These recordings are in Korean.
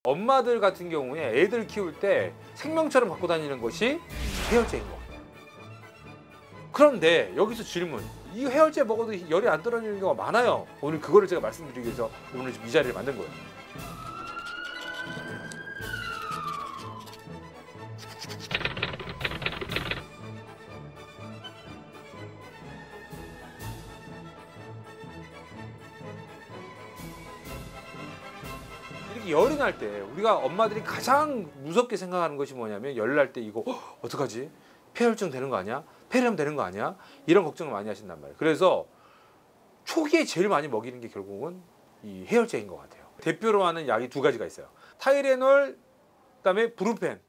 엄마들 같은 경우에 애들 키울 때 생명처럼 갖고 다니는 것이 해열제인 것 같아요. 그런데 여기서 질문. 이 해열제 먹어도 열이 안 떨어지는 경우가 많아요. 오늘 그거를 제가 말씀드리기 위해서 오늘 이 자리를 만든 거예요. 이렇게 열이 날 때 우리가 엄마들이 가장 무섭게 생각하는 것이 뭐냐면 열 날 때 이거 어떡하지? 폐혈증 되는 거 아니야? 폐렴 되는 거 아니야? 이런 걱정을 많이 하신단 말이에요. 그래서 초기에 제일 많이 먹이는 게 결국은 이 해열제인 것 같아요. 대표로 하는 약이 두 가지가 있어요. 타이레놀, 그다음에 브루펜.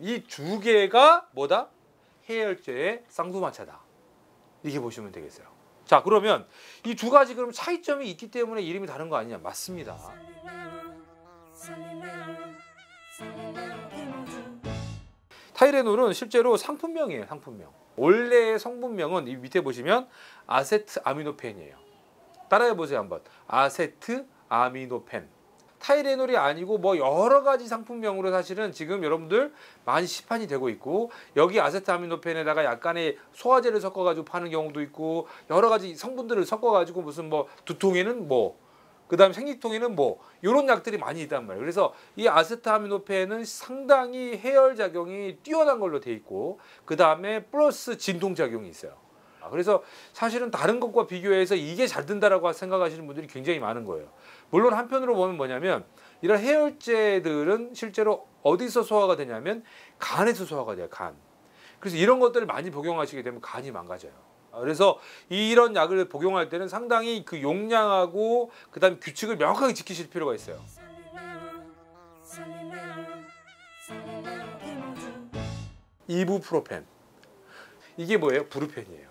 이 두 개가 뭐다? 해열제의 쌍두마차다. 이렇게 보시면 되겠어요. 자, 그러면 이 두 가지 그럼 차이점이 있기 때문에 이름이 다른 거 아니냐? 맞습니다. 타이레놀은 실제로 상품명이에요. 상품명. 원래의 성분명은 이 밑에 보시면 아세트아미노펜이에요. 따라해 보세요 한번. 아세트아미노펜. 타이레놀이 아니고 뭐 여러 가지 상품명으로 사실은 지금 여러분들 많이 시판이 되고 있고, 여기 아세트아미노펜에다가 약간의 소화제를 섞어가지고 파는 경우도 있고, 여러 가지 성분들을 섞어가지고 무슨 뭐 두통에는 뭐, 그 다음에 생리통에는 뭐, 이런 약들이 많이 있단 말이에요. 그래서 이 아세트아미노펜은 상당히 해열작용이 뛰어난 걸로 돼 있고, 그 다음에 플러스 진통작용이 있어요. 그래서 사실은 다른 것과 비교해서 이게 잘 든다라고 생각하시는 분들이 굉장히 많은 거예요. 물론 한편으로 보면 뭐냐면, 이런 해열제들은 실제로 어디서 소화가 되냐면 간에서 소화가 돼요. 간. 그래서 이런 것들을 많이 복용하시게 되면 간이 망가져요. 그래서 이런 약을 복용할 때는 상당히 그 용량하고 그다음에 규칙을 명확하게 지키실 필요가 있어요. 이부프로펜. 이게 뭐예요? 브루펜이에요.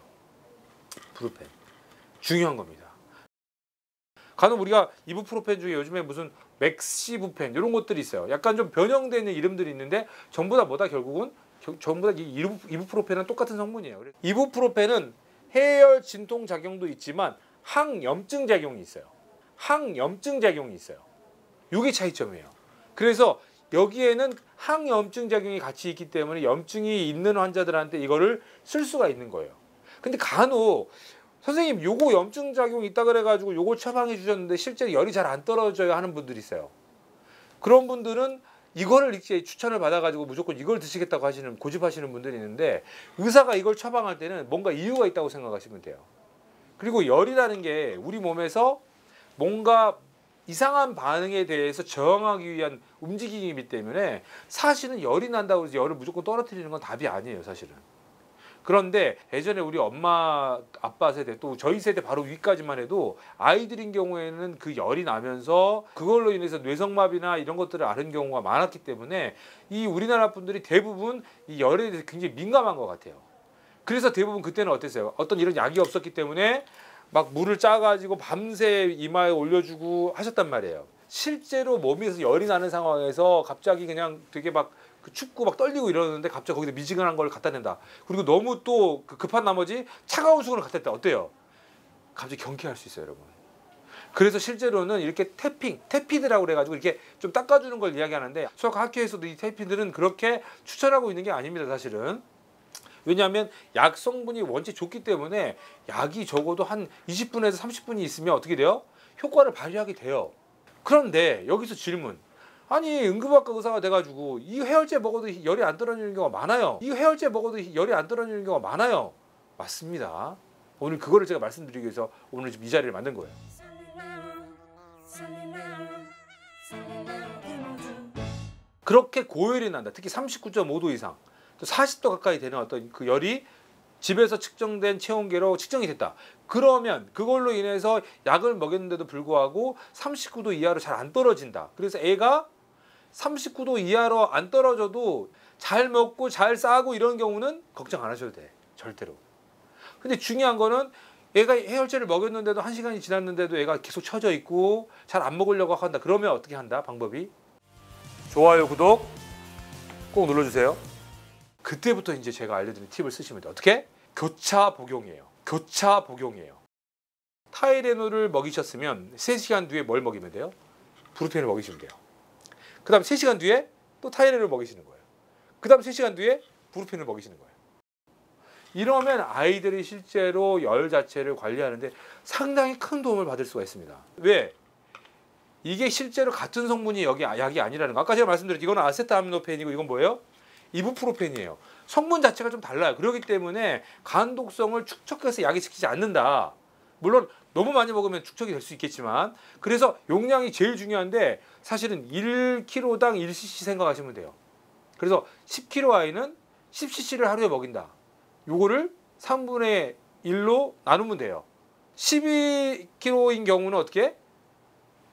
브루펜. 중요한 겁니다. 간혹 우리가 이부프로펜 중에 요즘에 무슨 맥시부펜 이런 것들이 있어요. 약간 좀 변형되는 이름들이 있는데 전부 다 뭐다 결국은 전부 다 이부프로펜은 똑같은 성분이에요. 이부프로펜은 해열 진통 작용도 있지만 항염증 작용이 있어요. 항염증 작용이 있어요. 이게 차이점이에요. 그래서 여기에는 항염증 작용이 같이 있기 때문에 염증이 있는 환자들한테 이거를 쓸 수가 있는 거예요. 근데 간혹 선생님 요거 염증 작용이 있다 그래가지고 요걸 처방해 주셨는데 실제로 열이 잘 안 떨어져요 하는 분들이 있어요. 그런 분들은 이거를 이렇게 추천을 받아가지고 무조건 이걸 드시겠다고 하시는 고집하시는 분들이 있는데, 의사가 이걸 처방할 때는 뭔가 이유가 있다고 생각하시면 돼요. 그리고 열이라는 게 우리 몸에서 뭔가 이상한 반응에 대해서 저항하기 위한 움직임이기 때문에 사실은 열이 난다고 해서 열을 무조건 떨어뜨리는 건 답이 아니에요, 사실은. 그런데 예전에 우리 엄마 아빠 세대 또 저희 세대 바로 위까지만 해도 아이들인 경우에는 그 열이 나면서 그걸로 인해서 뇌성마비나 이런 것들을 앓은 경우가 많았기 때문에 이 우리나라 분들이 대부분 이 열에 대해서 굉장히 민감한 것 같아요. 그래서 대부분 그때는 어땠어요? 어떤 이런 약이 없었기 때문에 막 물을 짜가지고 밤새 이마에 올려주고 하셨단 말이에요. 실제로 몸에서 열이 나는 상황에서 갑자기 그냥 되게 막 춥고 막 떨리고 이러는데 갑자기 거기다 미지근한 걸 갖다 댄다. 그리고 너무 또 급한 나머지 차가운 수건을 갖다 댔다. 어때요? 갑자기 경쾌할 수 있어요, 여러분. 그래서 실제로는 이렇게 태피드라고 그래가지고 이렇게 좀 닦아주는 걸 이야기하는데, 수학 학회에서도 이 태피들은 그렇게 추천하고 있는 게 아닙니다, 사실은. 왜냐하면 약 성분이 원체 좋기 때문에 약이 적어도 한 20분에서 30분이 있으면 어떻게 돼요? 효과를 발휘하게 돼요. 그런데 여기서 질문. 아니 응급학과 의사가 돼가지고 이 해열제 먹어도 열이 안 떨어지는 경우가 많아요. 이 해열제 먹어도 열이 안 떨어지는 경우가 많아요. 맞습니다. 오늘 그거를 제가 말씀드리기 위해서 오늘 이 자리를 만든 거예요. 그렇게 고열이 난다. 특히 39.5도 이상, 또 40도 가까이 되는 어떤 그 열이 집에서 측정된 체온계로 측정이 됐다. 그러면 그걸로 인해서 약을 먹였는데도 불구하고 39도 이하로 잘 안 떨어진다. 그래서 애가 39도 이하로 안 떨어져도 잘 먹고 잘 싸고 이런 경우는 걱정 안 하셔도 돼. 절대로. 근데 중요한 거는 애가 해열제를 먹였는데도 1시간이 지났는데도 애가 계속 처져 있고 잘 안 먹으려고 한다. 그러면 어떻게 한다? 방법이 좋아요, 구독 꼭 눌러주세요. 그때부터 이제 제가 알려드린 팁을 쓰시면 돼요. 어떻게? 교차 복용이에요. 교차 복용이에요. 타이레놀을 먹이셨으면 3시간 뒤에 뭘 먹이면 돼요? 브루펜을 먹이시면 돼요. 그다음 3시간 뒤에 또 타이레놀을 먹이시는 거예요. 그다음 3시간 뒤에 브루펜을 먹이시는 거예요. 이러면 아이들이 실제로 열 자체를 관리하는데 상당히 큰 도움을 받을 수가 있습니다. 왜? 이게 실제로 같은 성분이 여기 약이 아니라는 거. 아까 제가 말씀드렸죠. 이거는 아세트아미노펜이고 이건 뭐예요? 이부프로펜이에요. 성분 자체가 좀 달라요. 그렇기 때문에 간 독성을 축적해서 약이시키지 않는다. 물론 너무 많이 먹으면 축적이 될 수 있겠지만 그래서 용량이 제일 중요한데 사실은 1kg당 1cc 생각하시면 돼요. 그래서 10kg 아이는 10cc를 하루에 먹인다. 요거를 3분의 1로 나누면 돼요. 12kg인 경우는 어떻게?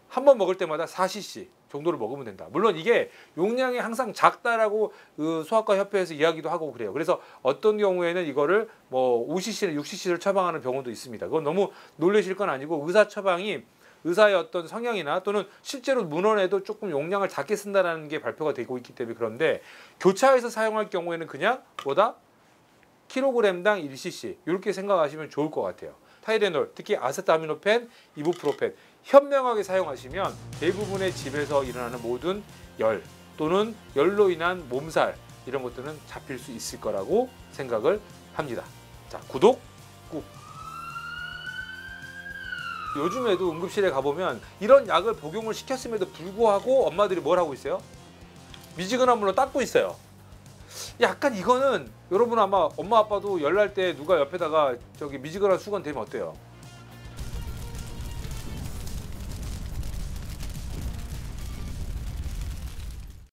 한 번 먹을 때마다 4cc 정도를 먹으면 된다. 물론 이게 용량이 항상 작다라고 그 소아과 협회에서 이야기도 하고 그래요. 그래서 어떤 경우에는 이거를 뭐 5cc를 6cc를 처방하는 병원도 있습니다. 그건 너무 놀라실 건 아니고 의사 처방이 의사의 어떤 성향이나 또는 실제로 문헌에도 조금 용량을 작게 쓴다는 게 발표가 되고 있기 때문에 그런데 교차해서 사용할 경우에는 그냥 뭐다? 킬로그램당 1cc 이렇게 생각하시면 좋을 것 같아요. 타이레놀, 특히 아세트아미노펜, 이부프로펜 현명하게 사용하시면 대부분의 집에서 일어나는 모든 열 또는 열로 인한 몸살 이런 것들은 잡힐 수 있을 거라고 생각을 합니다. 자, 구독 꾹. 요즘에도 응급실에 가보면 이런 약을 복용을 시켰음에도 불구하고 엄마들이 뭘 하고 있어요? 미지근한 물로 닦고 있어요. 약간 이거는 여러분 아마 엄마 아빠도 열 날 때 누가 옆에다가 저기 미지근한 수건 대면 어때요?